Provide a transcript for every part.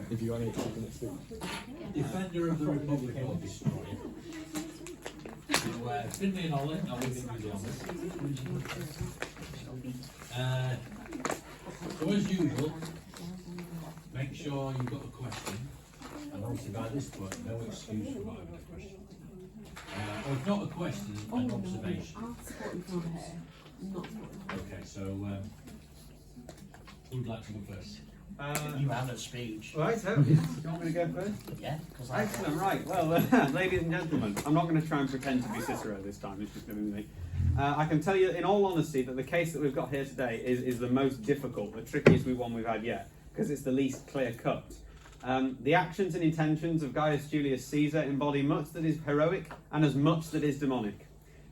If you want 8 minutes to. Defender of the Republic or destroyer. So, Finley and Ollie, I'll leave it with you on this. So as usual, make sure you've got a question, and obviously by this point, no excuse for not having a question. Or if not a question, an observation. Okay, so who'd like to go first? You have a speech. Right, so you want me to go first? Yeah, because Excellent, right. Well, ladies and gentlemen, I'm not going to try and pretend to be Cicero this time, it's just going to be me. I can tell you in all honesty that the case that we've got here today is the most difficult, the trickiest one we've had yet, because it's the least clear cut. The actions and intentions of Gaius Julius Caesar embody much that is heroic and as much that is demonic.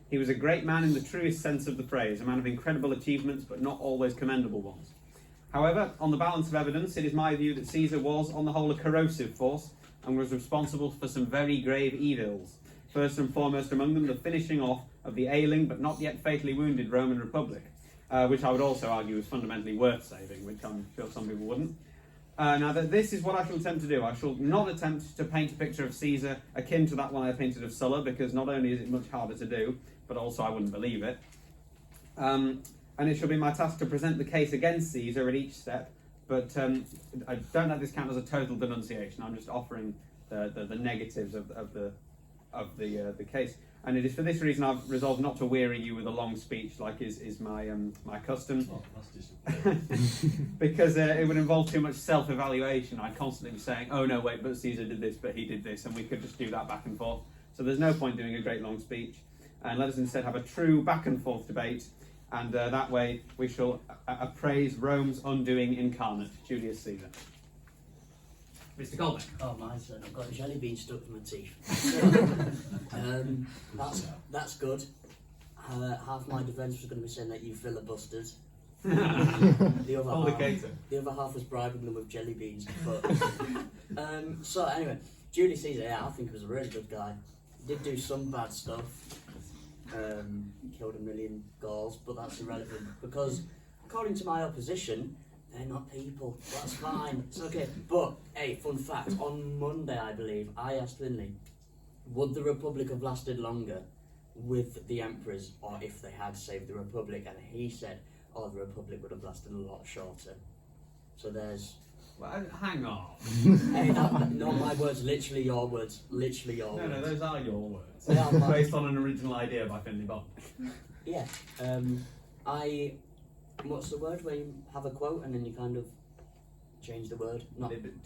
He was a great man in the truest sense of the phrase, a man of incredible achievements, but not always commendable ones. However, on the balance of evidence, it is my view that Caesar was, on the whole, a corrosive force and was responsible for some very grave evils. First and foremost among them, the finishing off of the ailing but not yet fatally wounded Roman Republic, which I would also argue is fundamentally worth saving, which I'm sure some people wouldn't. Now, this is what I shall attempt to do. I shall not attempt to paint a picture of Caesar akin to that one I painted of Sulla, because not only is it much harder to do, but also I wouldn't believe it. And it shall be my task to present the case against Caesar at each step, but I don't let this count as a total denunciation. I'm just offering the negatives of the case. And it is for this reason I've resolved not to weary you with a long speech like is my custom. Oh, that's Because it would involve too much self-evaluation. I'd constantly be saying, oh no, wait, but Caesar did this, but he did this, and we could just do that back and forth. So there's no point doing a great long speech. And let us instead have a true back and forth debate, and that way we shall appraise Rome's undoing incarnate, Julius Caesar. Mr. Colbeck. Oh my son, I've got a jelly bean stuck in my teeth. That's good. Half my defence was going to be saying that you filibustered. The other half was bribing them with jelly beans. But so anyway, Julius Caesar, yeah, I think he was a really good guy. He did do some bad stuff. Killed 1 million Gauls, but that's irrelevant because, according to my opposition, they're not people. That's fine. It's okay. But hey, fun fact: on Monday, I believe, I asked Finley, would the Republic have lasted longer with the emperors, or if they had saved the Republic? And he said, "Oh, the Republic would have lasted a lot shorter." So there's. Well, hang on. Hey, not my words. Literally your words. Literally your words. No, those are your words. They are mine. Based on an original idea by Finley Bond. Yeah. What's the word where you have a quote and then you kind of change the word?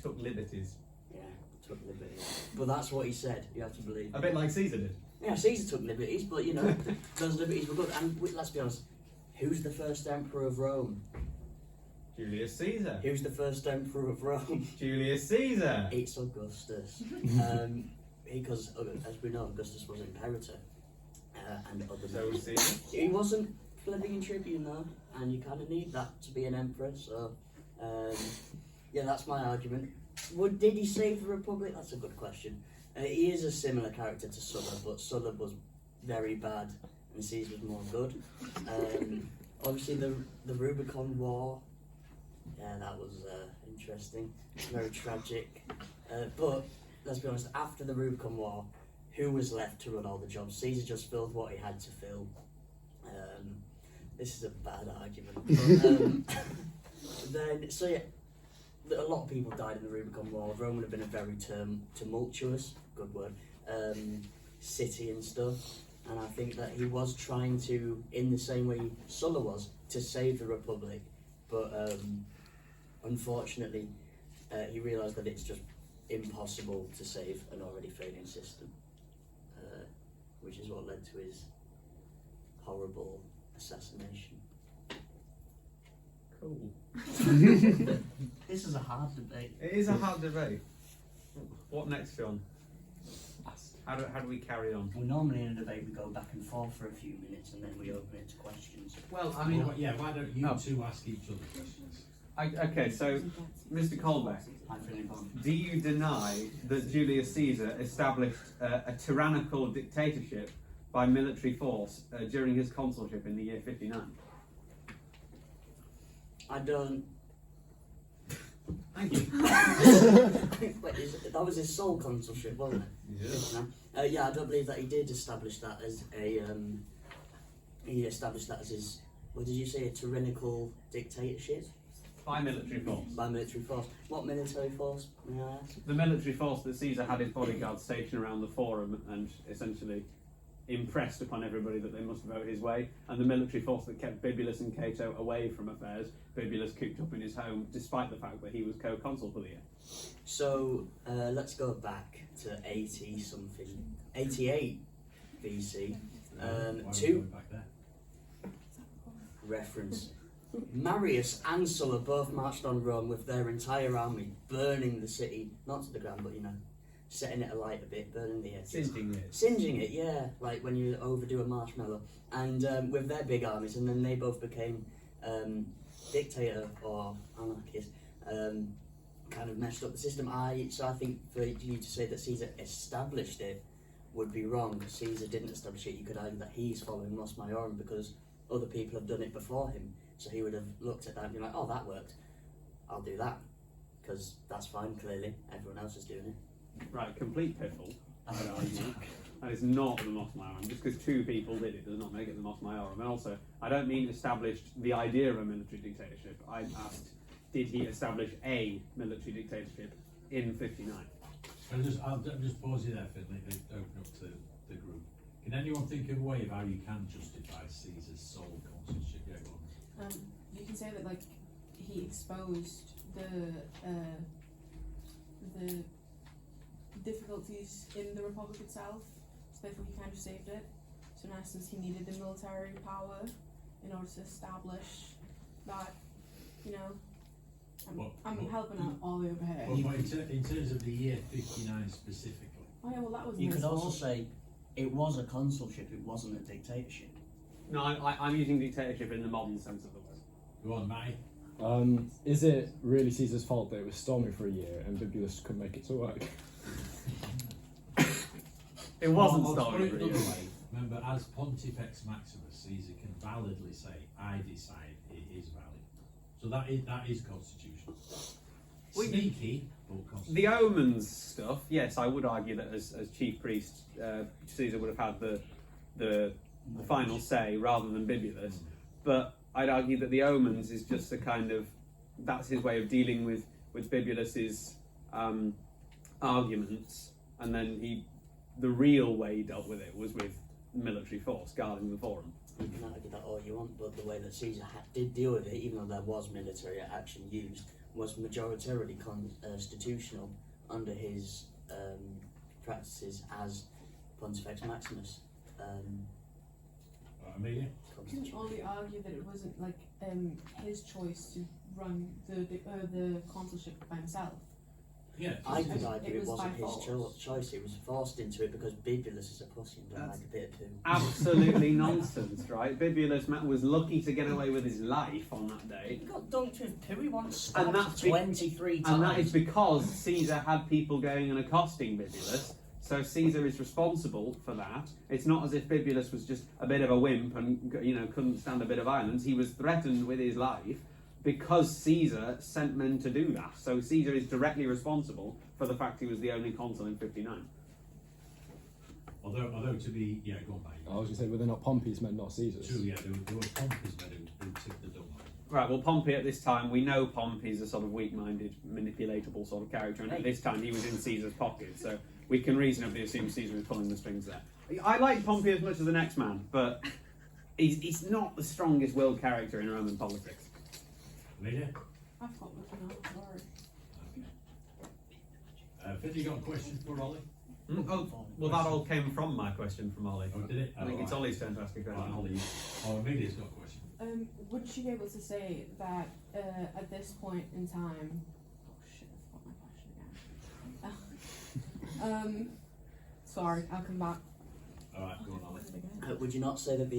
Took liberties. Yeah, took liberties. But that's what he said. You have to believe. A bit like Caesar did. Yeah, Caesar took liberties, but you know, those liberties were good. And let's be honest, who's the first emperor of Rome? Julius Caesar. Who's the first emperor of Rome? Julius Caesar. It's Augustus. Because, as we know, Augustus was imperator. And other So was Caesar. He wasn't plebeian tribune though, and you kind of need that to be an emperor. So, yeah, that's my argument. Did he save the Republic? That's a good question. He is a similar character to Sulla, but Sulla was very bad, and Caesar was more good. Obviously, the Rubicon War. Yeah, that was interesting. Very tragic. But let's be honest. After the Rubicon War, who was left to run all the jobs? Caesar just filled what he had to fill. This is a bad argument. But, so yeah, a lot of people died in the Rubicon War. Rome would have been a very tumultuous, good word, city and stuff. And I think that he was trying to, in the same way Sulla was, to save the Republic. But unfortunately, he realised that it's just impossible to save an already failing system. Which is what led to his horrible assassination. Cool. This is a hard debate. It is a hard debate. What next, John? How do we carry on? Well, normally in a debate we go back and forth for a few minutes and then we open it to questions. Well, I mean, yeah, why don't you two ask each other questions? Okay, so, Mr. Colbeck, do you deny that Julius Caesar established a tyrannical dictatorship by military force during his consulship in the year 59? I don't. Thank you. That was his sole consulship, wasn't it? Yeah. Yeah, I don't believe that he did establish that as a. He established that as his. What did you say? A tyrannical dictatorship By military force. by military force. What military force? May I ask? The military force that Caesar had his bodyguards stationed around the forum and essentially impressed upon everybody that they must vote his way, and the military force that kept Bibulus and Cato away from affairs, Bibulus cooped up in his home, despite the fact that he was co-consul for the year. So let's go back to 80 something, 88 BC. Why are we Two going back there? reference. Marius and Sulla both marched on Rome with their entire army, burning the city, not to the ground, but setting it alight a bit, burning the edges. Singeing it, yeah, like when you overdo a marshmallow. And with their big armies, and then they both became dictator or anarchist, kind of messed up the system. So I think for you to say that Caesar established it would be wrong. Caesar didn't establish it. You could argue that he's following Mos Maiorum because other people have done it before him. So he would have looked at that and been like, oh, that worked. I'll do that. Because that's fine, clearly. Everyone else is doing it. Right, complete piffle. I would argue. That is not the Mos Maiorum. Just because two people did it does not make it the Mos Maiorum. And also, I don't mean established the idea of a military dictatorship. I asked, did he establish a military dictatorship in 59? I'll just pause you there, Finley, and open up to the group. Can anyone think of a way of how you can justify Caesar's sole consulship? Yeah, go on. You can say that like he exposed the difficulties in the republic itself, so therefore he kind of saved it. So in essence, he needed the military power in order to establish that, I'm helping out all the way over here. Well, in terms of the year 59 specifically. Oh yeah, well that was. You could also say it was a consulship, it wasn't a dictatorship. No, I'm using dictatorship in the modern sense of the word. Go on, Matty. Is it really Caesar's fault that it was stormy for a year and Bibulus couldn't make it to work? It wasn't I'll stormy put it for a another year. way. Remember, as Pontifex Maximus, Caesar can validly say, I decide it is valid. So that is constitutional. Well, Sneaky, but constitutional. The omens stuff, yes, I would argue that as chief priest, Caesar would have had the final say rather than Bibulus. But I'd argue that the omens is just a kind of, that's his way of dealing with Bibulus's arguments, and then the real way he dealt with it was with military force guarding the forum. You can argue that all you want, but the way that Caesar did deal with it, even though there was military action used, was majoritarily constitutional under his practices as Pontifex Maximus. Amelia? Couldn't only argue that it wasn't like his choice to run the consulship by himself. Yeah. I could argue It it was wasn't by his force. choice, he was forced into it because Bibulus is a pussy and don't That's like a bit of poo. Absolutely nonsense, right? Bibulus was lucky to get away with his life on that day. He got dunked with poo, he once And stabbed that's be- 23 times. And that is because Caesar had people going and accosting Bibulus, so Caesar is responsible for that. It's not as if Bibulus was just a bit of a wimp and couldn't stand a bit of violence. He was threatened with his life because Caesar sent men to do that. So Caesar is directly responsible for the fact he was the only consul in 59. Although to be, yeah, go on, mate. I was going to say, were they not Pompey's men, not Caesar's? True, yeah, there were Pompey's men who tipped the dumb. Right, well, Pompey at this time, we know Pompey's a sort of weak-minded, manipulatable sort of character, and at this time he was in Caesar's pocket, so we can reasonably assume Caesar was pulling the strings there. I like Pompey as much as the next man, but he's not the strongest-willed character in Roman politics. Amelia? I've got looking up, sorry. Okay. Phil, you got a question for Ollie? Oh, well, that all came from my question from Ollie. Oh, did it? I think it's right. Ollie's turn to ask a question. Right, Ollie. Oh, Amelia's got a question. Would she be able to say that at this point in time? Oh shit! I forgot my question again. Sorry, I'll come back. All right, go on, Ollie. Would you not say that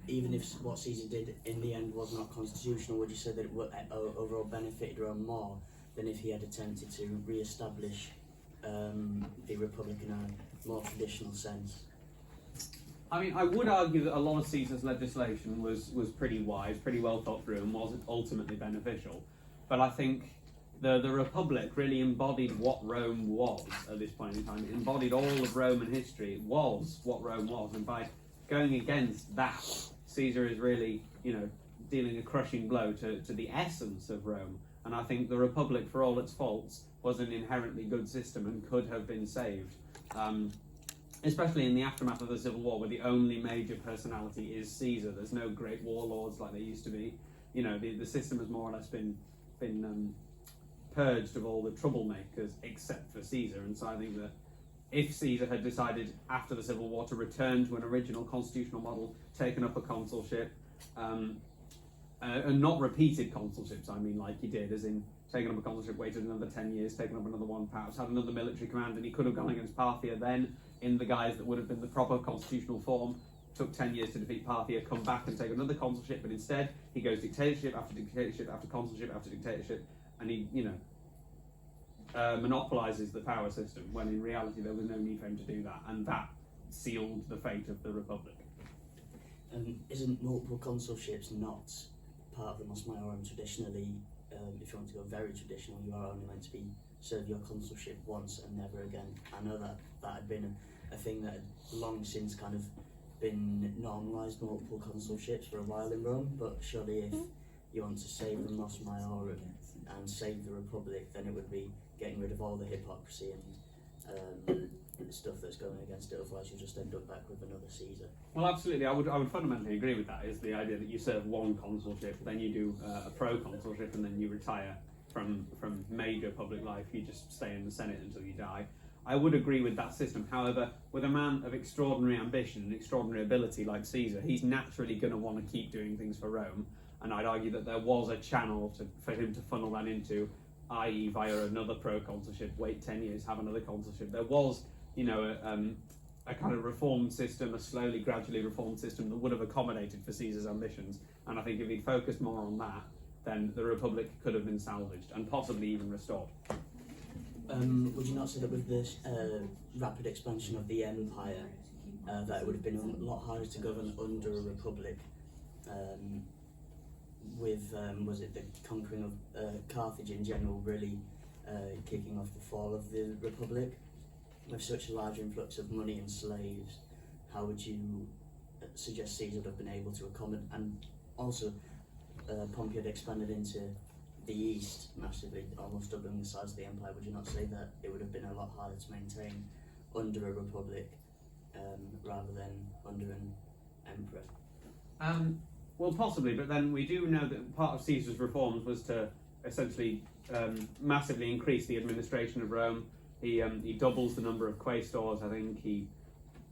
even if what Caesar did in the end was not constitutional, would you say that it would overall benefited Rome more than if he had attempted to re-establish the Republic in a more traditional sense? I mean, I would argue that a lot of Caesar's legislation was pretty wise, pretty well thought through, and was ultimately beneficial. But I think the Republic really embodied what Rome was at this point in time. It embodied all of Roman history. It was what Rome was, and by going against that, Caesar is really, dealing a crushing blow to the essence of Rome. And I think the Republic, for all its faults, was an inherently good system and could have been saved. Especially in the aftermath of the Civil War, where the only major personality is Caesar. There's no great warlords like there used to be. The system has more or less been purged of all the troublemakers except for Caesar. And so I think that if Caesar had decided after the Civil War to return to an original constitutional model, taken up a consulship, and not repeated consulships, I mean, like he did, as in taken up a consulship, waited another 10 years, taken up another one, perhaps had another military command, and he could have gone against Parthia then in the guise that would have been the proper constitutional form. Took 10 years to defeat Parthia, come back and take another consulship, but instead he goes dictatorship after dictatorship after consulship after dictatorship, and he, monopolises the power system, when in reality there was no need for him to do that, and that sealed the fate of the Republic. Isn't multiple consulships not part of the Mos Maiorum traditionally? If you want to go very traditional, you are only meant to serve your consulship once and never again. I know that had been a thing that had long since kind of been normalised, multiple consulships for a while in Rome, but surely if you want to save the Mos Maiorum and save the Republic, then it would be getting rid of all the hypocrisy and the stuff that's going against it, otherwise you'll just end up back with another Caesar. Well, absolutely, I would fundamentally agree with that, is the idea that you serve one consulship, then you do a pro-consulship, and then you retire from major public life, you just stay in the Senate until you die. I would agree with that system. However, with a man of extraordinary ambition and extraordinary ability like Caesar, he's naturally going to want to keep doing things for Rome, and I'd argue that there was a channel for him to funnel that into, i.e. via another pro-consulship, wait 10 years, have another consulship. There was, a kind of reformed system, a slowly, gradually reformed system that would have accommodated for Caesar's ambitions, and I think if he'd focused more on that, then the Republic could have been salvaged, and possibly even restored. Would you not say that with this rapid expansion of the empire, that it would have been a lot harder to govern under a republic? With was it the conquering of Carthage in general really kicking off the fall of the republic? With such a large influx of money and slaves, how would you suggest Caesar would have been able to accommodate? And also, Pompey had expanded into the east massively, almost doubling the size of the empire. Would you not say that it would have been a lot harder to maintain under a republic rather than under an emperor? Well, possibly, but then we do know that part of Caesar's reforms was to essentially massively increase the administration of Rome. He doubles the number of quaestors, I think he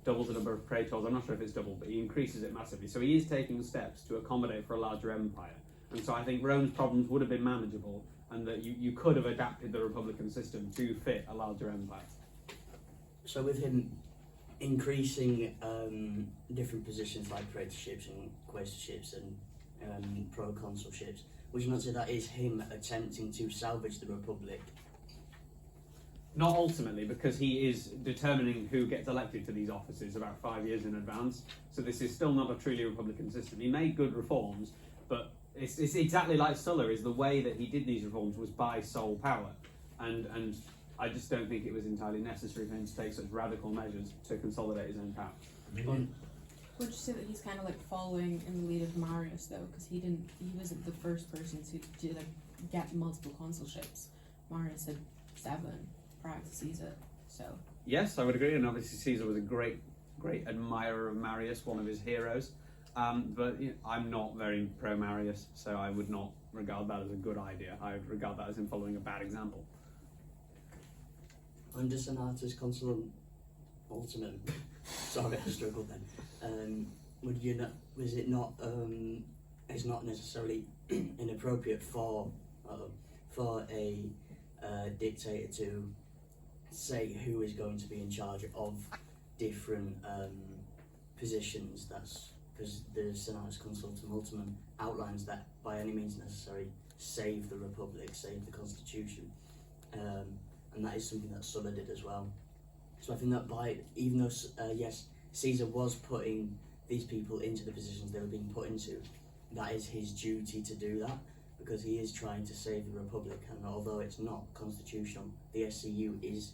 doubles the number of praetors, I'm not sure if it's double, but he increases it massively. So he is taking steps to accommodate for a larger empire. And so I think Rome's problems would have been manageable, and that you could have adapted the republican system to fit a larger empire. So with him increasing different positions like praetorships and quaestorships and proconsulships, would you not say that is him attempting to salvage the republic? Not ultimately, because he is determining who gets elected to these offices about 5 years in advance. So this is still not a truly republican system. He made good reforms, but it's exactly like Sulla. Is the way that he did these reforms was by sole power, and I just don't think it was entirely necessary for him to take such radical measures to consolidate his own power. Would you say that he's kind of like following in the lead of Marius though, because he wasn't the first person to get multiple consulships. Marius had 7 prior to Caesar, so. Yes, I would agree, and obviously Caesar was a great admirer of Marius, one of his heroes. But I'm not very pro-Marius, so I would not regard that as a good idea. I would regard that as him following a bad example. Under Senatus Consulum Ultimum, sorry, I struggled then. It's not necessarily inappropriate for a dictator to say who is going to be in charge of different positions? That's because the Senatus Consultum Ultimum outlines that by any means necessary save the Republic, save the Constitution, and that is something that Sulla did as well. So I think that even though yes, Caesar was putting these people into the positions they were being put into, that is his duty to do that, because he is trying to save the Republic, and although it's not constitutional, the SCU is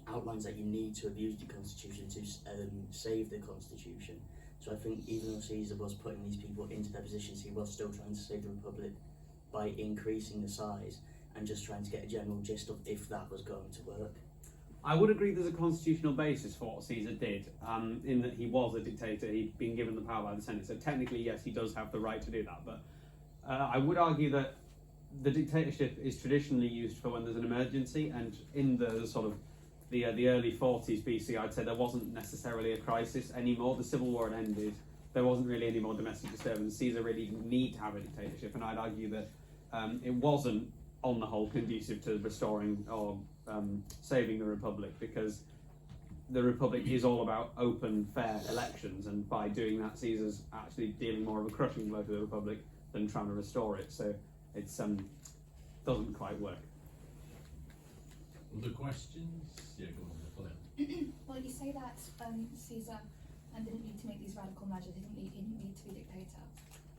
outlines that you need to abuse the Constitution to save the Constitution. So I think even though Caesar was putting these people into their positions, he was still trying to save the Republic by increasing the size and just trying to get a general gist of if that was going to work. I would agree there's a constitutional basis for what Caesar did, in that he was a dictator, he'd been given the power by the Senate, so technically yes, he does have the right to do that, but I would argue that the dictatorship is traditionally used for when there's an emergency, and in the sort of the early 40s BC, I'd say there wasn't necessarily a crisis anymore. The Civil War had ended, there wasn't really any more domestic disturbance. Caesar really didn't need to have a dictatorship, and I'd argue that it wasn't on the whole conducive to restoring or saving the Republic, because the Republic is all about open, fair elections, and by doing that, Caesar's actually dealing more of a crushing blow to the Republic than trying to restore it. So it's doesn't quite work. Other questions? Yeah, go on, Napoleon. Well, you say that Caesar didn't need to make these radical measures. He didn't need to be dictator.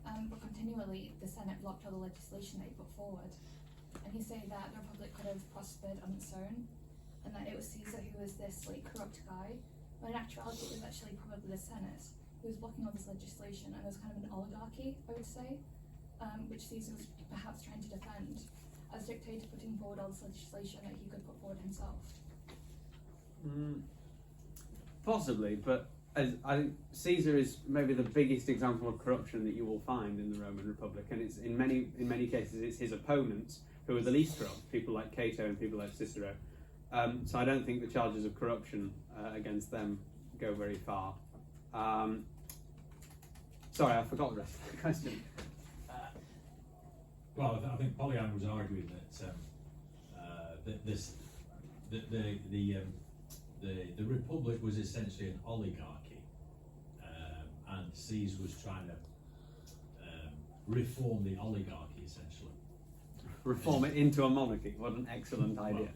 But continually, the Senate blocked all the legislation they put forward. And you say that the Republic could have prospered on its own, and that it was Caesar who was this corrupt guy. When in actuality, it was actually probably the Senate who was blocking all this legislation, and it was kind of an oligarchy, I would say, which Caesar was perhaps trying to defend as dictator, putting forward all this legislation that he could put forward himself. Possibly, but I think Caesar is maybe the biggest example of corruption that you will find in the Roman Republic, and it's in many cases it's his opponents who are the least corrupt, people like Cato and people like Cicero. So I don't think the charges of corruption against them go very far. Sorry, I forgot the rest of the question. Well, I think Pollyanna was arguing that the Republic was essentially an oligarchy, and Caesar was trying to reform the oligarchy essentially. Reform it into a monarchy. What an excellent idea.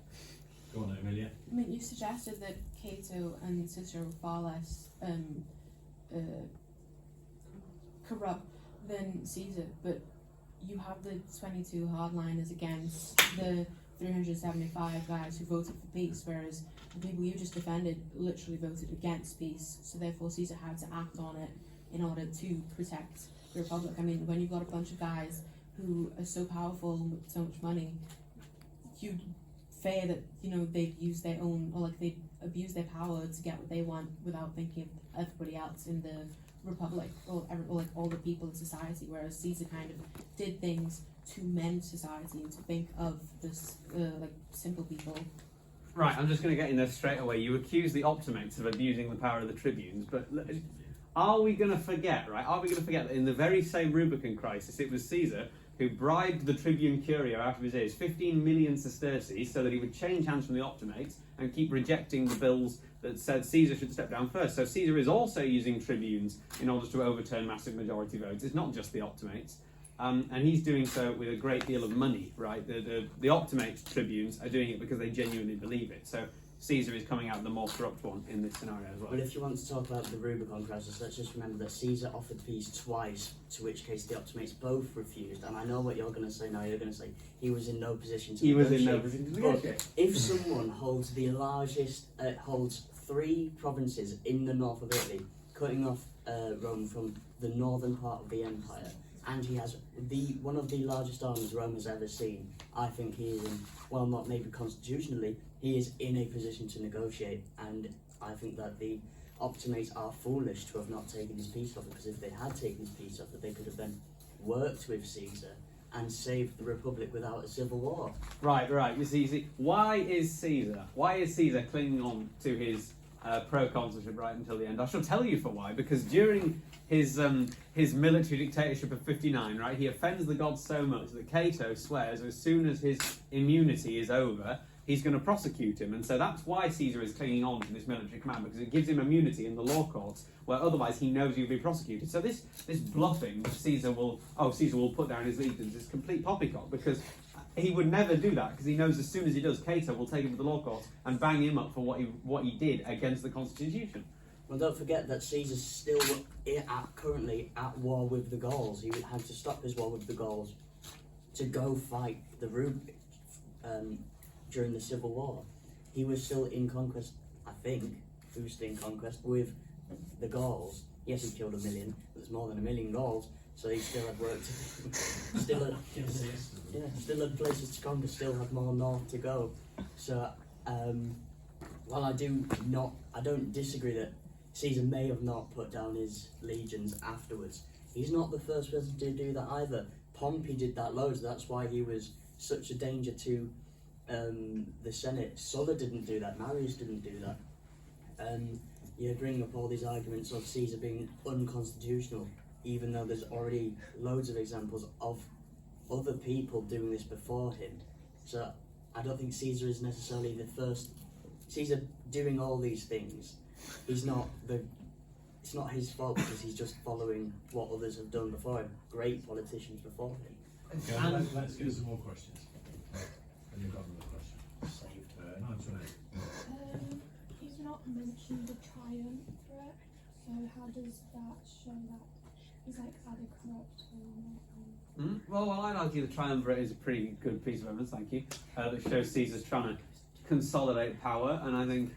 Go on, Amelia. I mean, you suggested that Cato and Cicero were far less corrupt than Caesar, but you have the 22 hardliners against the 375 guys who voted for peace, whereas the people you just defended literally voted against peace, so therefore Caesar had to act on it in order to protect the Republic. I mean, when you've got a bunch of guys who are so powerful with so much money, you'd fear that, they'd use their own, or they'd abuse their power to get what they want without thinking of everybody else in the Republic, or all the people in society, whereas Caesar kind of did things to mend society and to think of this simple people. Right, I'm just going to get in there straight away. You accuse the Optimates of abusing the power of the tribunes, but are we going to forget, right? Are we going to forget that in the very same Rubicon crisis, it was Caesar who bribed the tribune Curio out of his ears 15 million sesterces so that he would change hands from the Optimates and keep rejecting the bills that said Caesar should step down first. So Caesar is also using tribunes in order to overturn massive majority votes. It's not just the Optimates. And he's doing so with a great deal of money, right? The Optimate tribunes are doing it because they genuinely believe it. So Caesar is coming out the more corrupt one in this scenario as well. But if you want to talk about the Rubicon crisis, let's just remember that Caesar offered peace twice, to which case the Optimates both refused. And I know what you're going to say now. You're going to say he was in no position to negotiate. He was in no position to negotiate. But if someone holds the largest, holds 3 provinces in the north of Italy, cutting off Rome from the northern part of the empire, and he has one of the largest armies Rome has ever seen, I think he is in, well, not maybe constitutionally, he is in a position to negotiate, and I think that the Optimates are foolish to have not taken his peace offer, because if they had taken his peace offer, they could have then worked with Caesar and saved the Republic without a civil war. Right. You see, why is Caesar clinging on to his proconsulship right until the end? I shall tell you for why. Because during his military dictatorship of 59, right, he offends the gods so much that Cato swears as soon as his immunity is over, he's going to prosecute him. And so that's why Caesar is clinging on to this military command, because it gives him immunity in the law courts, where otherwise he knows he'll be prosecuted. So this bluffing that Caesar will put down his legions is complete poppycock, because he would never do that, because he knows as soon as he does, Cato will take him to the law courts and bang him up for what he did against the Constitution. Well, don't forget that Caesar's still currently at war with the Gauls. He had to stop his war with the Gauls to go fight the during the Civil War. He was still in conquest, I think. He was still in conquest with the Gauls. Yes, he killed 1 million, but there's more than 1 million Gauls, so he still had work to do. Still had places to conquer, still had more north to go. So, while I don't disagree that Caesar may have not put down his legions afterwards. He's not the first person to do that either. Pompey did that loads. That's why he was such a danger to the Senate. Sulla didn't do that. Marius didn't do that. You bring up all these arguments of Caesar being unconstitutional, even though there's already loads of examples of other people doing this before him. So I don't think Caesar is necessarily the first. Caesar doing all these things, it's not his fault because he's just following what others have done before him. Great politicians before him. Okay, let's get some more questions. And you've got another question. Saved. No, it's all right. He's not mentioned the triumvirate, so how does that show that he's like either corrupt or not? Well, I'd argue the triumvirate is a pretty good piece of evidence, thank you, that shows Caesar's trying to consolidate power, and I think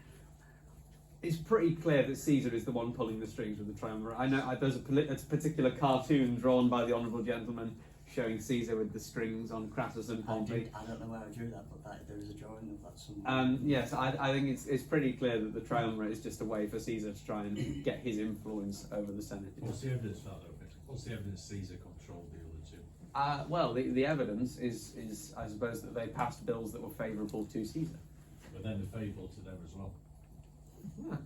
it's pretty clear that Caesar is the one pulling the strings with the triumvirate. I know there's a particular cartoon drawn by the honourable gentleman showing Caesar with the strings on Crassus and Pompey. I don't know where I drew that, but there is a drawing of that somewhere. Yes, I think it's pretty clear that the triumvirate is just a way for Caesar to try and get his influence over the Senate. What's the evidence for that, though, Victor? What's the evidence Caesar controlled the other two? Well, the evidence is, I suppose, that they passed bills that were favourable to Caesar. But then they're favourable to them as well.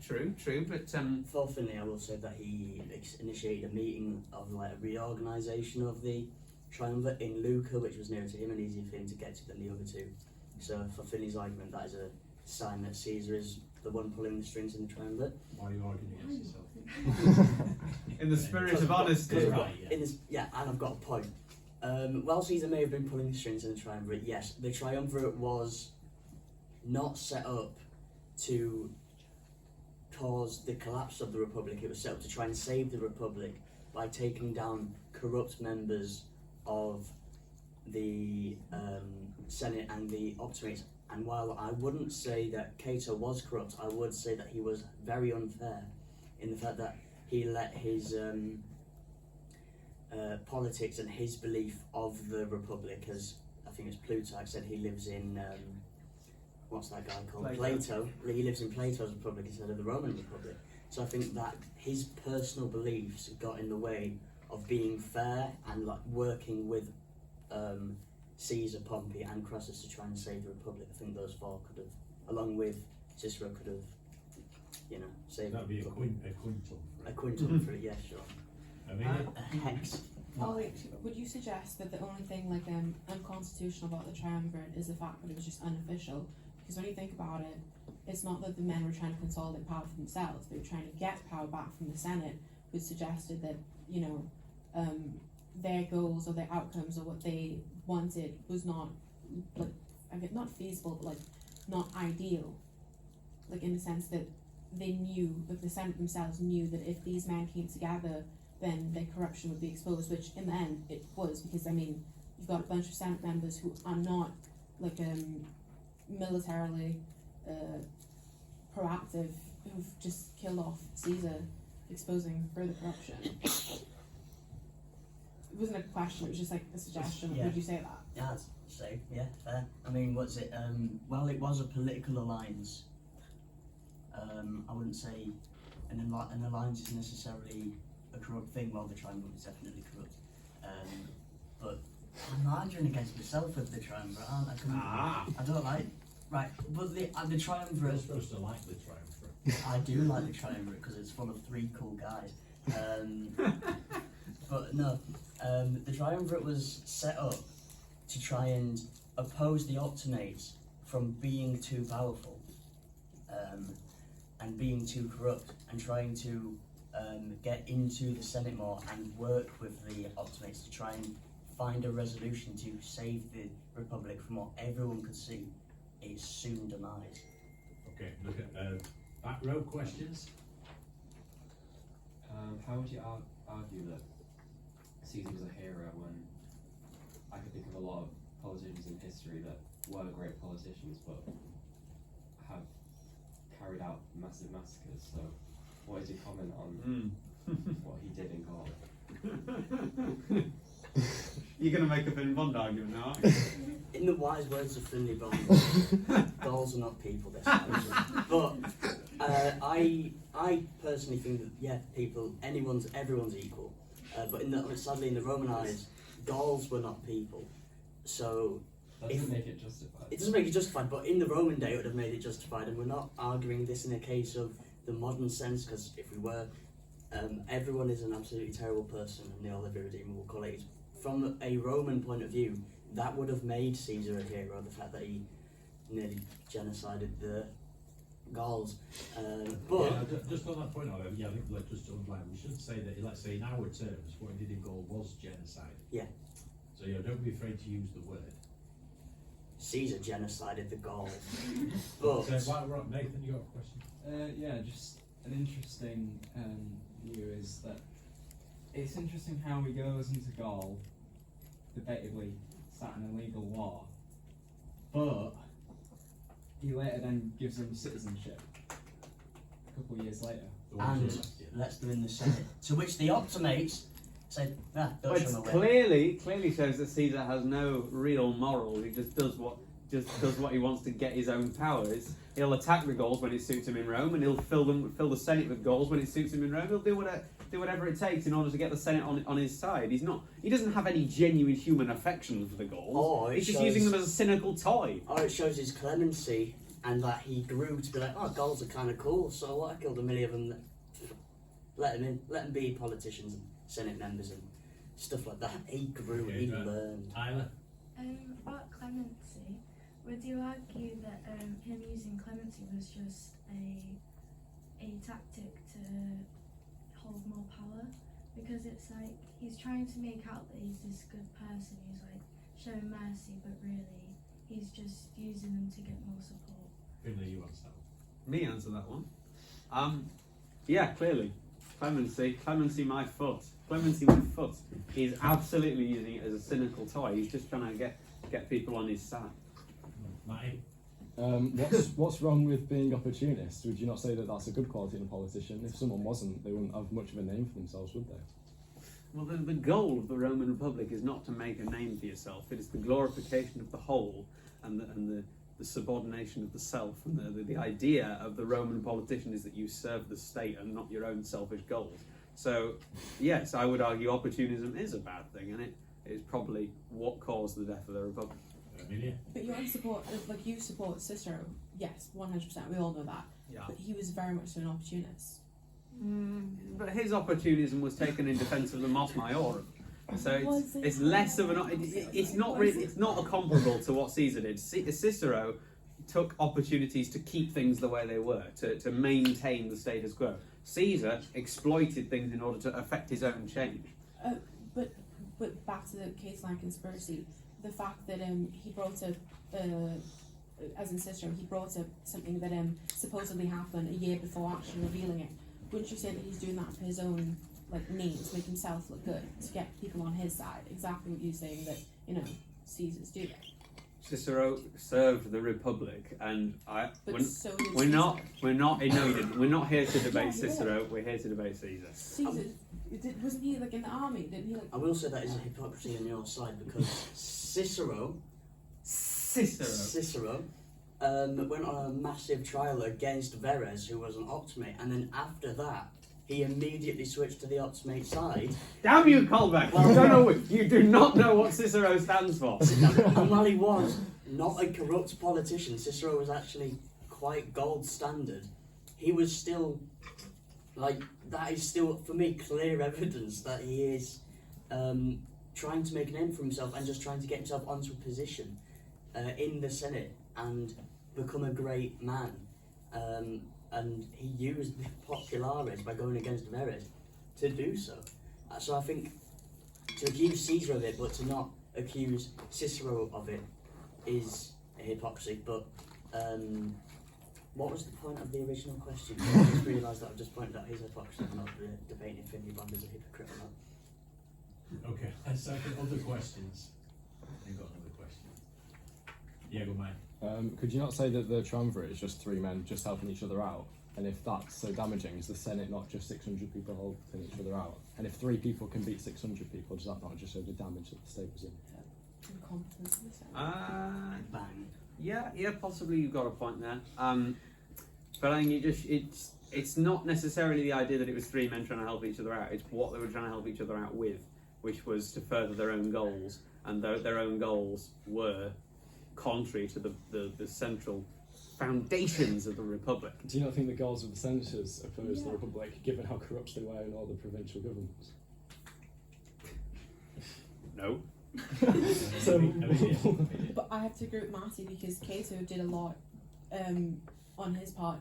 True, but Fourthly, I will say that he initiated a meeting of like a reorganisation of the triumvirate in Lucca, which was nearer to him and easier for him to get to than the other two. So for Finney's argument, that is a sign that Caesar is the one pulling the strings in the triumvirate. Why are you arguing against yourself? in the spirit of honesty. Right, And I've got a point. While Caesar may have been pulling the strings in the triumvirate, yes, the triumvirate was not set up to cause the collapse of the Republic. It was set up to try and save the Republic by taking down corrupt members of the Senate and the Optimates. And while I wouldn't say that Cato was corrupt, I would say that he was very unfair in the fact that he let his politics and his belief of the Republic, as I think it's Plutarch said, he lives in what's that guy called? Plato. He lives in Plato's Republic instead of the Roman Republic. So I think that his personal beliefs got in the way of being fair and like working with Caesar, Pompey, and Crassus to try and save the Republic. I think those four could have, along with Cicero, could have, saved. That'd be a quintum. A quintum for it. Yeah, sure. I mean, A hex. Would you suggest that the only thing unconstitutional about the triumvirate is the fact that it was just unofficial? Because when you think about it, it's not that the men were trying to consolidate power for themselves; they were trying to get power back from the Senate, which suggested that their goals or their outcomes or what they wanted was not not feasible, but not ideal. In the sense that they knew, the Senate themselves knew that if these men came together, then their corruption would be exposed, which in the end it was, because you've got a bunch of Senate members who are not militarily proactive, who've just killed off Caesar, exposing further corruption. It wasn't a question, it was just a suggestion. Yeah. Would you say that? Yeah, I'd say, yeah, fair. I mean, what's it? Well, it was a political alliance. I wouldn't say an alliance is necessarily a corrupt thing. Well, the triumvirate is definitely corrupt. But I'm arguing against myself with the triumvirate, aren't I? I don't like. Right, but the you're triumvirate. supposed to like the triumvirate. I do like the triumvirate because it's full of 3 cool guys. But no, the triumvirate was set up to try and oppose the Optimates from being too powerful and being too corrupt, and trying to get into the Senate more and work with the Optimates to try and find a resolution to save the Republic from what everyone could see its soon demise. Okay, look at back row questions. How would you argue that Caesar was a hero when I could think of a lot of politicians in history that were great politicians but have carried out massive massacres? So, what is your comment on what he did in Gaul? You're going to make a Vin Bond argument now, aren't you? In the wise words of Finley Bond, Gauls are not people, they're savages. But I personally think that everyone's equal. But sadly, in the Roman eyes, Gauls were not people. So That doesn't make it justified. it doesn't make it justified, but in the Roman day, it would have made it justified. And we're not arguing this in a case of the modern sense, because if we were, everyone is an absolutely terrible person, and they all live irredeemable qualities. From a Roman point of view, that would have made Caesar a hero, the fact that he nearly genocided the Gauls. But Yeah, just on that point, I think just to underline, we should say that, let's say in our terms, what he did in Gaul was genocide. Yeah. So don't be afraid to use the word. Caesar genocided the Gauls. But Nathan, you got a question? Yeah, just an interesting view is that it's interesting how he goes into Gaul, debatably sat in a legal war, but he later then gives them citizenship a couple of years later. and lets them in the Senate, to which the Optimates said, don't But show it's them away. clearly shows that Caesar has no real morals. He just does what he wants to get his own powers. He'll attack the Gauls when it suits him in Rome, and he'll fill the Senate with Gauls when it suits him in Rome. He'll do whatever it takes in order to get the Senate on his side. He doesn't have any genuine human affection for the Gauls. He's just using them as a cynical toy. Or it shows his clemency, and that he grew to be like, Gauls are kind of cool, so what, I killed a million of them, let them in, let them be politicians and Senate members and stuff like that. He grew, he learned. Tyler? About clemency, would you argue that him using clemency was just a tactic to hold more power? Because it's like he's trying to make out that he's this good person who's like showing mercy, but really he's just using them to get more support. Finley, you answer that one. Me answer that one. Yeah, clearly. Clemency my foot. He's absolutely using it as a cynical toy. He's just trying to get people on his side. Matty? What's wrong with being opportunist? Would you not say that that's a good quality in a politician? If someone wasn't, they wouldn't have much of a name for themselves, would they? Well, the goal of the Roman Republic is not to make a name for yourself. It is the glorification of the whole and the subordination of the self. And the idea of the Roman politician is that you serve the state and not your own selfish goals. So, yes, I would argue opportunism is a bad thing, and it is probably what caused the death of the Republic. Amelia? But you support Cicero, yes, 100%, we all know that. Yeah. But he was very much an opportunist. But his opportunism was taken in defence of the Mos Maiorum. So it's less of it's not a comparable to what Caesar did. Cicero took opportunities to keep things the way they were, to maintain the status quo. Caesar exploited things in order to affect his own change. But back to the CÆSAR conspiracy, the fact that he brought up, as in Cicero, he brought up something that supposedly happened a year before actually revealing it. Wouldn't you say that he's doing that for his own name, to make himself look good, to get people on his side? Exactly what you're saying that Caesar's do. Cicero served the Republic, and we're not here to debate Cicero. We're here to debate Caesar. Caesar, wasn't he in the army? Didn't he I will say that is a hypocrisy on your side, because Cicero went on a massive trial against Verres, who was an Optimate, and then after that, he immediately switched to the Optimate side. Damn you, Colbeck! You do not know what Cicero stands for. And while he was not a corrupt politician, Cicero was actually quite gold standard. He was still, that is still, for me, clear evidence that he is trying to make a name for himself and just trying to get himself onto a position in the Senate and become a great man. And he used the populares by going against Verres to do so. So I think to accuse Caesar of it, but to not accuse Cicero of it, is a hypocrisy. But What was the point of the original question? I just realised that I've just pointed out his hypocrisy and not debating if Finley Bond is a hypocrite or not. Okay, and second, other questions? You've got another question. Yeah, go mate. Could you not say that the triumvirate is just three men just helping each other out? And if that's so damaging, is the Senate not just 600 people helping each other out? And if 3 people can beat 600 people, does that not just show the damage that the state was in? Incompetence in the Senate. Bang. Yeah, possibly you've got a point there. But I think it's not necessarily the idea that it was 3 men trying to help each other out. It's what they were trying to help each other out with, which was to further their own goals, and their own goals were contrary to the central foundations of the Republic. Do you not think the goals of the senators opposed the Republic, given how corrupt they were in all the provincial governments? No. So, But I have to agree with Marty because Cato did a lot on his part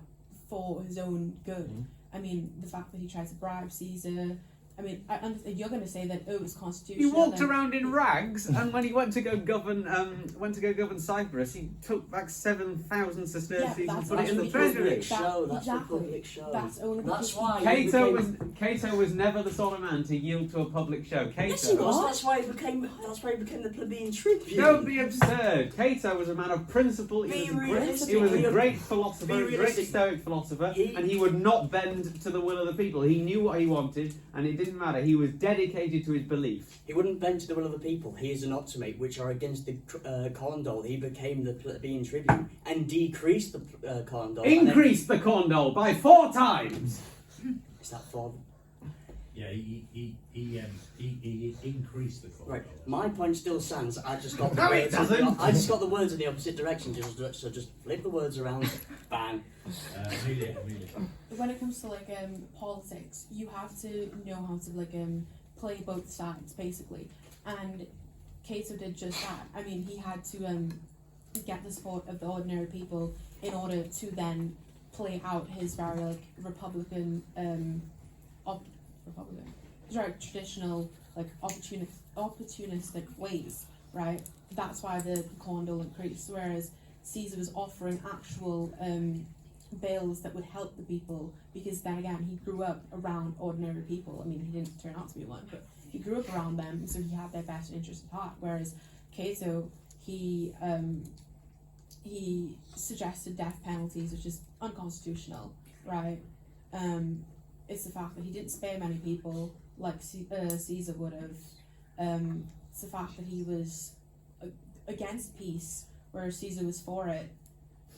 for his own good. I mean, the fact that he tried to bribe Caesar. I mean, you're going to say that it was constitutional. He walked around in rags, and when he went to go govern Cyprus, he took back 7,000 sesterces and put it in the treasury. That's public show. That's only That's because why Cato was never the sort of man to yield to a public show. Cato, Yes, he was. That's why he became the plebeian tribune. Don't be absurd. Cato was a man of principle. He was a great philosopher, a great Stoic philosopher, and he would not bend to the will of the people. He knew what he wanted, and it didn't matter. He was dedicated to his beliefs. He wouldn't bend to the will of the people. He is an optimate, which are against the corn dole. He became the plebeian tribune and decreased the corn dole. Increased the corn dole by 4 times. Is that 4? Yeah, he increased the cost. Right. My point still stands. I just got the No, it words. doesn't. I just got the words in the opposite direction. So just flip the words around. Bang. Really. when it comes to like politics, you have to know how to like play both sides basically, and Cato did just that. I mean, he had to get the support of the ordinary people in order to then play out his very like Republican, very traditional like opportunistic ways, right? That's why the corn dole increased. Whereas Caesar was offering actual bills that would help the people, because then again he grew up around ordinary people. I mean, he didn't turn out to be one, but he grew up around them, so he had their best interest at heart. Whereas Cato, he suggested death penalties, which is unconstitutional, right? It's the fact that he didn't spare many people like Caesar would have. It's the fact that he was against peace, whereas Caesar was for it.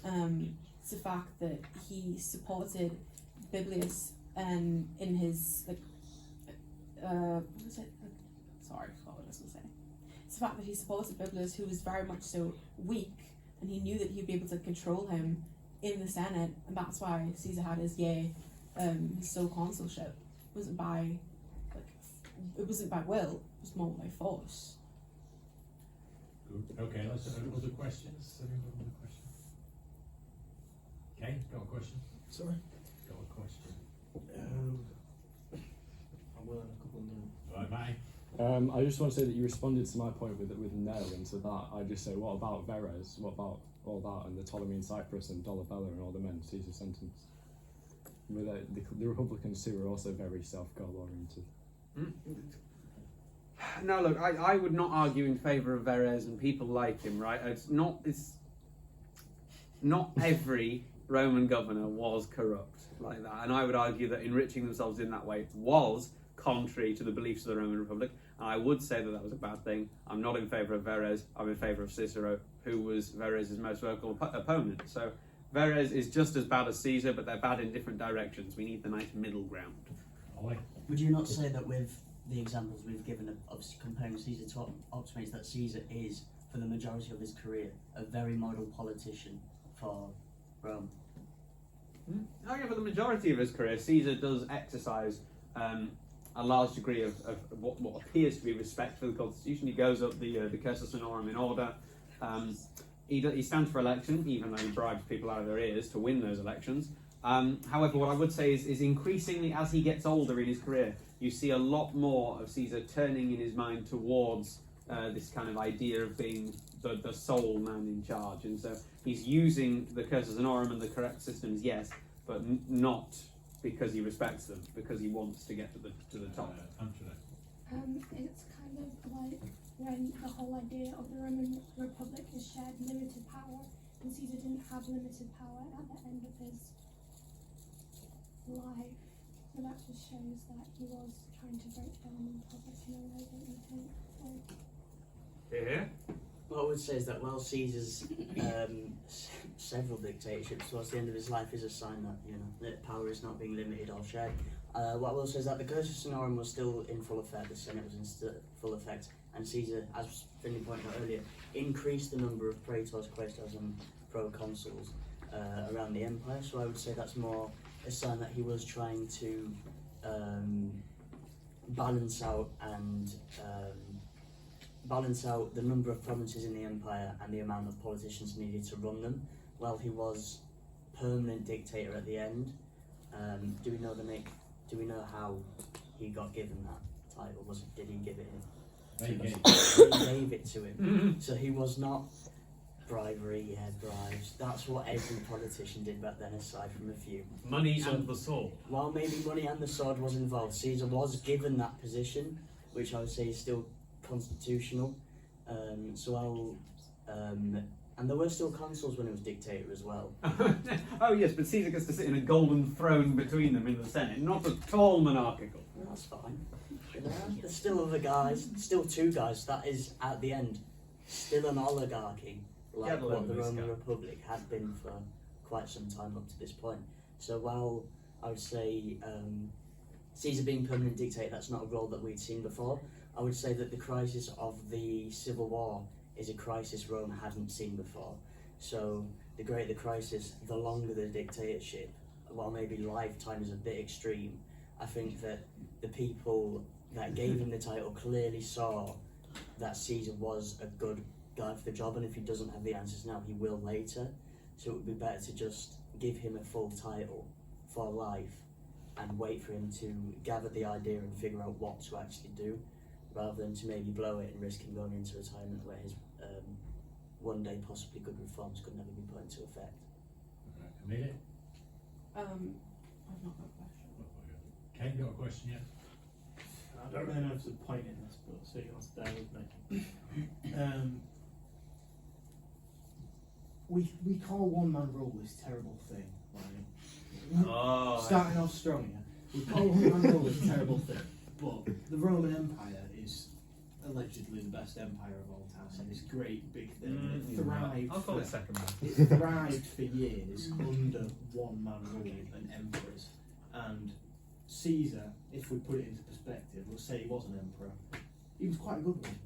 It's the fact that he supported Biblius in his like what was it? Sorry, I forgot what I was going to say. It's the fact that he supported Biblius, who was very much so weak, and he knew that he'd be able to control him in the Senate, and that's why Caesar had his his sole consulship. It wasn't by will; it was more by force. Good. Okay, let's other questions. Anyone have a question? Okay, got a question? Sorry? Got a question. I will in a couple of minutes. Right, Matty? I just want to say that you responded to my point with no, and to that I just say, what about Verres? What about all that and the Ptolemy in Cyprus and Dolabella and all the men Caesar sentenced? With the Republicans too are also very self-goal oriented. No, look, I would not argue in favour of Verres and people like him, right? It's not every Roman governor was corrupt like that, and I would argue that enriching themselves in that way was contrary to the beliefs of the Roman Republic, and I would say that was a bad thing. I'm not in favour of Verres, I'm in favour of Cicero, who was Verres' most vocal opponent. So Verres is just as bad as Caesar, but they're bad in different directions. We need the nice middle ground. Ollie? Would you not say that with the examples we've given of obviously comparing Caesar to Optimates, that Caesar is, for the majority of his career, a very model politician for Rome? Oh yeah, for the majority of his career, Caesar does exercise a large degree of what appears to be respect for the constitution. He goes up the Cursus Honorum in order. He stands for election, even though he bribes people out of their ears to win those elections. However, what I would say is increasingly as he gets older in his career, you see a lot more of Caesar turning in his mind towards this kind of idea of being the sole man in charge, and so he's using the cursus honorum and the correct systems, yes, but not because he respects them, because he wants to get to the top. Angela. It's kind of like when the whole idea of the Roman Republic is shared limited power, and Caesar didn't have limited power at the end of his life. So that just shows that he was trying to break the Roman Republic in a way, don't you think? Yeah. What I would say is that while Caesar's several dictatorships towards the end of his life is a sign that, you know, that power is not being limited or shared. What I will say is that the cursus honorum was still in full effect, the Senate was in full effect, and Caesar, as Finley pointed out earlier, increased the number of praetors, quaestors and proconsuls around the empire. So I would say that's more a sign that he was trying to balance out the number of provinces in the empire and the amount of politicians needed to run them. While he was permanent dictator at the end, do we know how he got given that title? Did he give it him? He gave it to him. So he was not bribery, bribes. That's what every politician did back then, aside from a few. Money and the sword. While maybe money and the sword was involved, Caesar was given that position, which I would say is still constitutional. And there were still consuls when he was dictator as well. Oh yes, but Caesar gets to sit in a golden throne between them in the Senate, not at all monarchical. That's fine. There's still other guys, still two guys. That is at the end, still an oligarchy, like what the Roman Republic had been for quite some time up to this point. So while I would say Caesar being permanent dictator, that's not a role that we'd seen before. I would say that the crisis of the Civil War is a crisis Rome hadn't seen before. So the greater the crisis, the longer the dictatorship. While maybe lifetime is a bit extreme, I think that the people that gave him the title clearly saw that Caesar was a good guy for the job, and if he doesn't have the answers now, he will later. So it would be better to just give him a full title for life and wait for him to gather the idea and figure out what to actually do, rather than to maybe blow it and risk him going into retirement where his one day possibly good reforms could never be put into effect. Amelia? I've not got a question. Kate, got a question yet? I don't really know if there's a point in this, but so you want to bear with me. We call one man rule this terrible thing, right? Oh, Starting off strong here. We call one man rule this terrible thing, but the Roman Empire is allegedly the best empire of all time, and this great big thing. It thrived. I'll call it second man. It thrived for years under one man rule and emperors. And Caesar, if we put it into perspective, we'll say he was an emperor. He was quite a good one.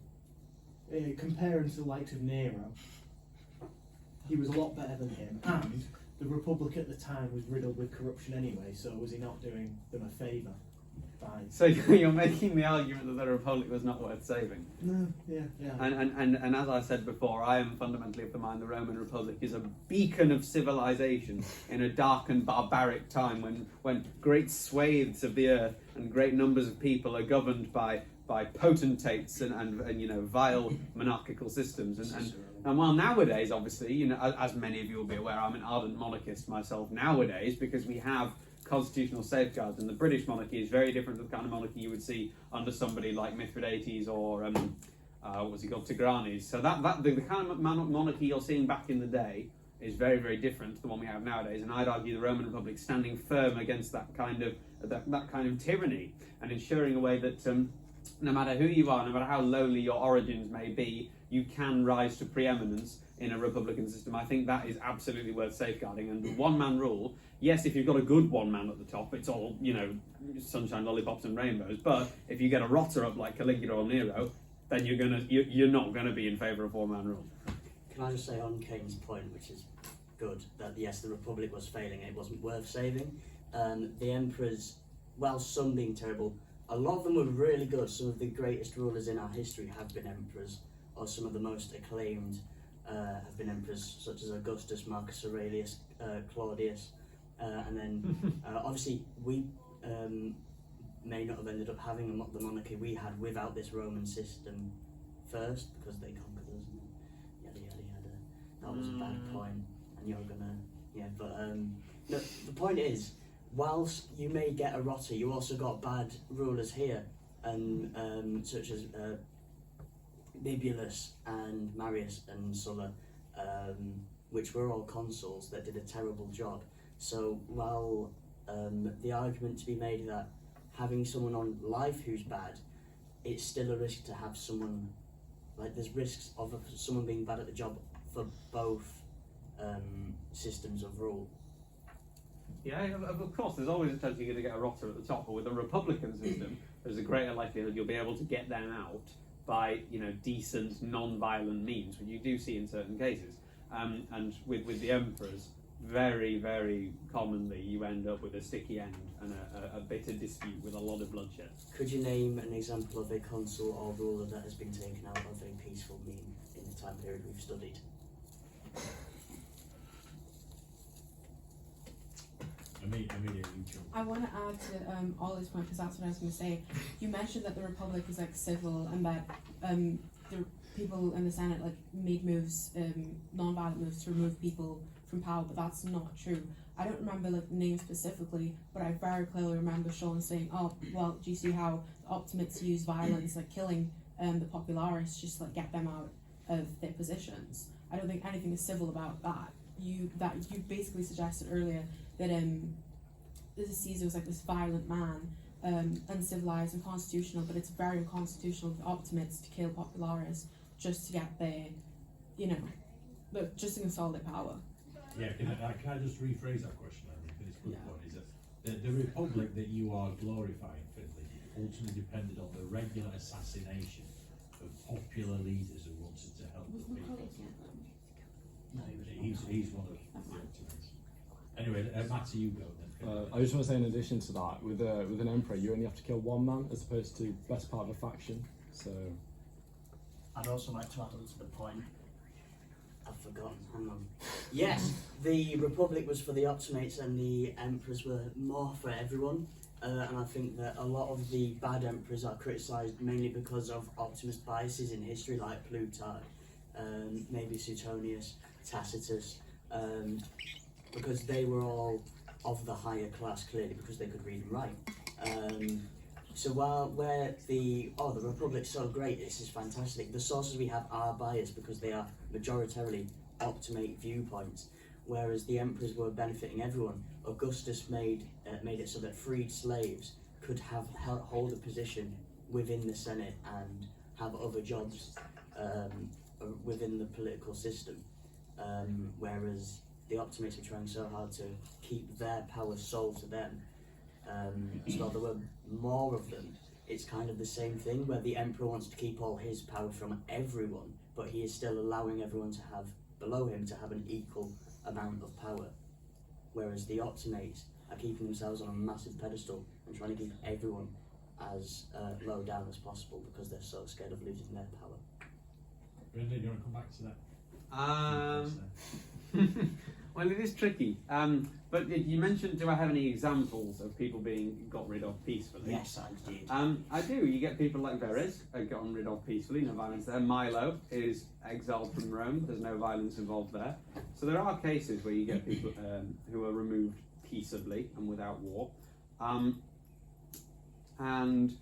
Comparing to the likes of Nero, he was a lot better than him. And the Republic at the time was riddled with corruption anyway, so was he not doing them a favour? So you're making the argument that the Republic was not worth saving. No, yeah. And as I said before, I am fundamentally of the mind the Roman Republic is a beacon of civilization in a dark and barbaric time when great swathes of the earth and great numbers of people are governed by potentates and you know, vile monarchical systems. And while nowadays, obviously, you know, as many of you will be aware, I'm an ardent monarchist myself nowadays, because we have constitutional safeguards, and the British monarchy is very different to the kind of monarchy you would see under somebody like Mithridates or what was he called, Tigranes. So the kind of monarchy you're seeing back in the day is very, very different to the one we have nowadays. And I'd argue the Roman Republic standing firm against that kind of tyranny, and ensuring a way that no matter who you are, no matter how lowly your origins may be, you can rise to preeminence in a republican system. I think that is absolutely worth safeguarding. And the one-man rule, yes, if you've got a good one man at the top, it's all, you know, sunshine, lollipops and rainbows. But if you get a rotter up like Caligula or Nero, then you're not gonna be in favour of one-man rule. Can I just say on Kane's point, which is good, that yes, the Republic was failing, it wasn't worth saving. The emperors, while some being terrible, a lot of them were really good. Some of the greatest rulers in our history have been emperors, or some of the most acclaimed have been emperors, such as Augustus, Marcus Aurelius, Claudius, and then obviously we may not have ended up having the monarchy we had without this Roman system first because they conquered us and yada yada yada. That was a bad point, and you're gonna But no, the point is, whilst you may get a rotter, you also got bad rulers here, and such as Bibulus and Marius and Sulla, which were all consuls that did a terrible job. So while the argument to be made that having someone on life who's bad, it's still a risk to have someone, like there's risks of someone being bad at the job for both systems of rule. Yeah, of course, there's always a chance you're going to get a rotter at the top, but with a Republican system, there's a greater likelihood you'll be able to get them out by, decent, non-violent means, which you do see in certain cases. And with the emperors, very, very commonly you end up with a sticky end and a bitter dispute with a lot of bloodshed. Could you name an example of a consul or ruler that has been taken out of a peaceful mean in the time period we've studied? I want to add to Ollie's point, because that's what I was going to say. You mentioned that the Republic is like civil, and that the people in the Senate like made moves, non-violent moves to remove people from power, but that's not true. I don't remember like the name specifically, but I very clearly remember Sean saying, "Oh, well, do you see how the Optimates use violence, like killing the Popularis, just to like get them out of their positions?" I don't think anything is civil about that. You basically suggested earlier that Caesar was like this violent man, uncivilized and constitutional, but it's very unconstitutional for the Optimates to kill Popularis just to get their, just to consolidate power. Yeah, can I just rephrase that question? I think it's a good point. Is that the Republic that you are glorifying, Finley, ultimately depended on the regular assassination of popular leaders who wanted to help the people. No, He's one of the Optimates. Anyway, Matty, you go then. I just want to say, in addition to that, with an emperor, you only have to kill one man as opposed to best part of a faction. So, I'd also like to add on to the point. I've forgotten. Hang on. Yes, the Republic was for the Optimates, and the emperors were more for everyone. And I think that a lot of the bad emperors are criticised mainly because of optimist biases in history, like Plutarch, maybe Suetonius, Tacitus, because they were all of the higher class, clearly, because they could read and write. So the Republic's so great, this is fantastic. The sources we have are biased because they are majoritarily Optimate viewpoints, whereas the emperors were benefiting everyone. Augustus made it so that freed slaves could hold a position within the Senate and have other jobs within the political system, whereas the Optimates were trying so hard to keep their power sold to them. So there were more of them. It's kind of the same thing where the emperor wants to keep all his power from everyone, but he is still allowing everyone to have below him to have an equal amount of power. Whereas the Optimates are keeping themselves on a massive pedestal and trying to keep everyone as low down as possible because they're so scared of losing their power. Brendan, do you want to come back to that? Well, it is tricky. But you mentioned, do I have any examples of people being got rid of peacefully? Yes, I did. I do. You get people like Verres gotten rid of peacefully, no violence there. Milo is exiled from Rome. There's no violence involved there. So there are cases where you get people who are removed peaceably and without war. And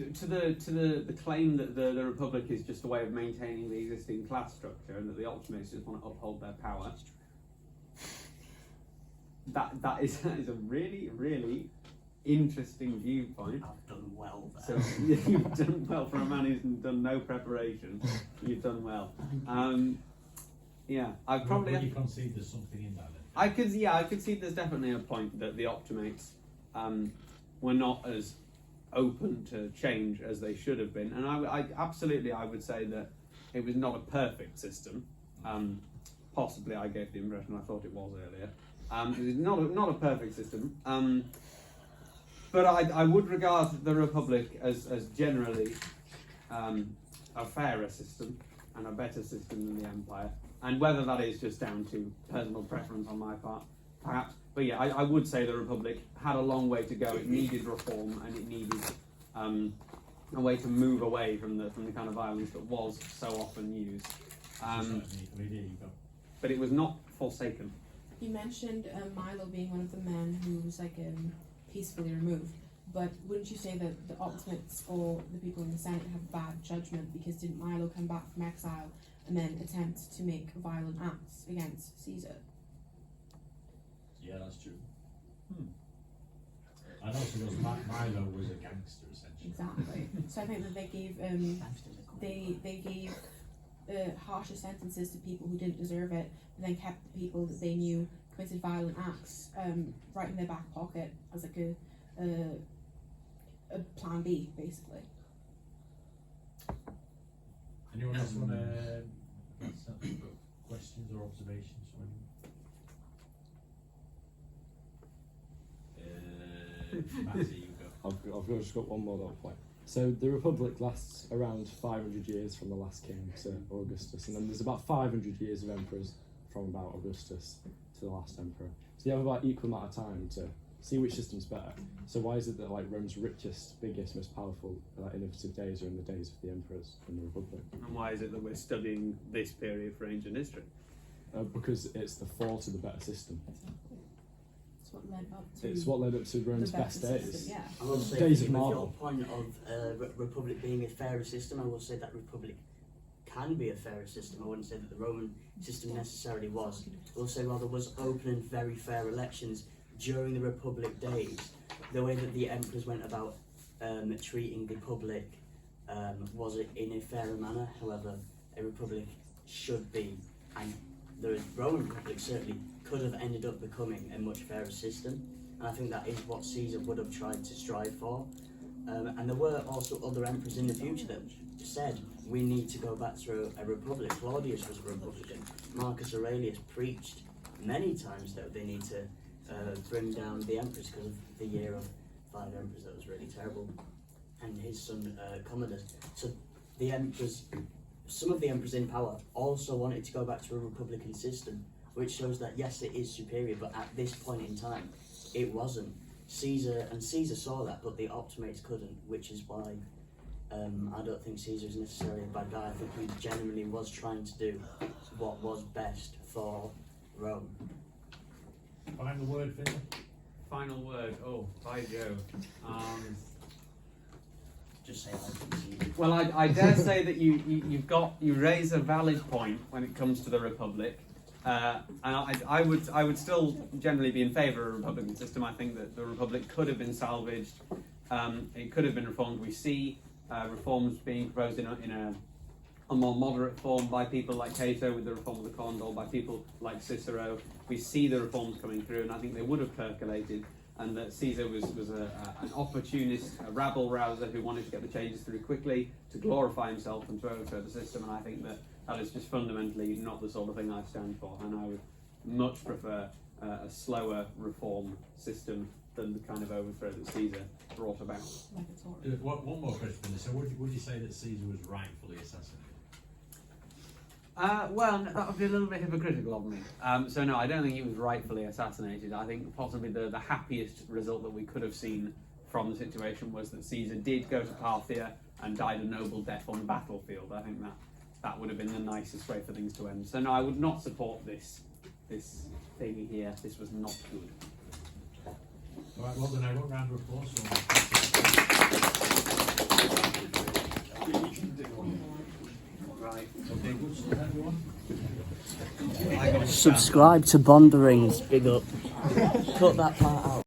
to the claim that the Republic is just a way of maintaining the existing class structure and that the Optimates just want to uphold their power, that is a really, really interesting viewpoint. I've done well there. So you've done well for a man who's done no preparation. You've done well. I probably. Would you concede there's something in that? Then? I could see there's definitely a point that the Optimates were not as open to change as they should have been, and I absolutely would say that it was not a perfect system. Possibly I gave the impression I thought it was earlier. It was not a perfect system, but I would regard the Republic as generally a fairer system and a better system than the Empire, and whether that is just down to personal preference on my part, perhaps. But yeah, I would say the Republic had a long way to go. It needed reform and it needed a way to move away from the kind of violence that was so often used. But it was not forsaken. You mentioned Milo being one of the men who was like peacefully removed, but wouldn't you say that the Optimates or the people in the Senate have bad judgment, because didn't Milo come back from exile and then attempt to make violent acts against Caesar? Yeah, that's true. And also because Milo was a gangster essentially. Exactly. So I think that they gave they gave harsher sentences to people who didn't deserve it, but then kept the people that they knew committed violent acts right in their back pocket as like a plan B, basically. Anyone else want to questions or observations from anyone? Matty, you go. I've just got one more little point. So the Republic lasts around 500 years from the last king to Augustus, and then there's about 500 years of emperors from about Augustus to the last emperor. So you have about equal amount of time to see which system's better. So why is it that like Rome's richest, biggest, most powerful, innovative days are in the days of the emperors in the Republic? And why is it that we're studying this period for ancient history? Because it's the fall to the better system. It's what led up to. It's what led up to Rome's the best better days. system, yeah. I will say, Days of with your marble. point of Republic being a fairer system, I will say that Republic can be a fairer system. I wouldn't say that the Roman system necessarily was. I will say, while there was open and very fair elections during the Republic days, the way that the emperors went about treating the public was in a fairer manner. However, a Republic should be, and the Roman Republic certainly could have ended up becoming a much fairer system. And I think that is what Caesar would have tried to strive for. And there were also other emperors in the future that said, we need to go back to a republic. Claudius was a republican. Marcus Aurelius preached many times that they need to bring down the emperors because of the year of 5 emperors that was really terrible. And his son Commodus. So the emperors, some of the emperors in power also wanted to go back to a republican system, which shows that yes, it is superior, but at this point in time, it wasn't. Caesar saw that, but the Optimates couldn't, which is why I don't think Caesar is necessarily a bad guy. I think he genuinely was trying to do what was best for Rome. Final word, Phil? Final word. Oh, by Joe. Just say I. Well, I dare say that you raise a valid point when it comes to the Republic, and I would still generally be in favour of a republican system. I think that the Republic could have been salvaged, it could have been reformed. We see reforms being proposed in a more moderate form by people like Cato with the reform of the Condor, by people like Cicero. We see the reforms coming through, and I think they would have percolated. And that Caesar was an opportunist, a rabble-rouser who wanted to get the changes through quickly, to glorify himself and to overthrow the system. And I think that is just fundamentally not the sort of thing I stand for. And I would much prefer a slower reform system than the kind of overthrow that Caesar brought about. Like a Tory. One more question. So would you say that Caesar was rightfully assassinated? Well, that would be a little bit hypocritical of me. So no, I don't think he was rightfully assassinated. I think possibly the happiest result that we could have seen from the situation was that Caesar did go to Parthia and died a noble death on the battlefield. I think that would have been the nicest way for things to end. So no, I would not support this thing here. This was not good. All right, well then, I want a round of applause Right. Okay, good stuff, everyone. Subscribe to Bonderings. Big up. Cut that part out.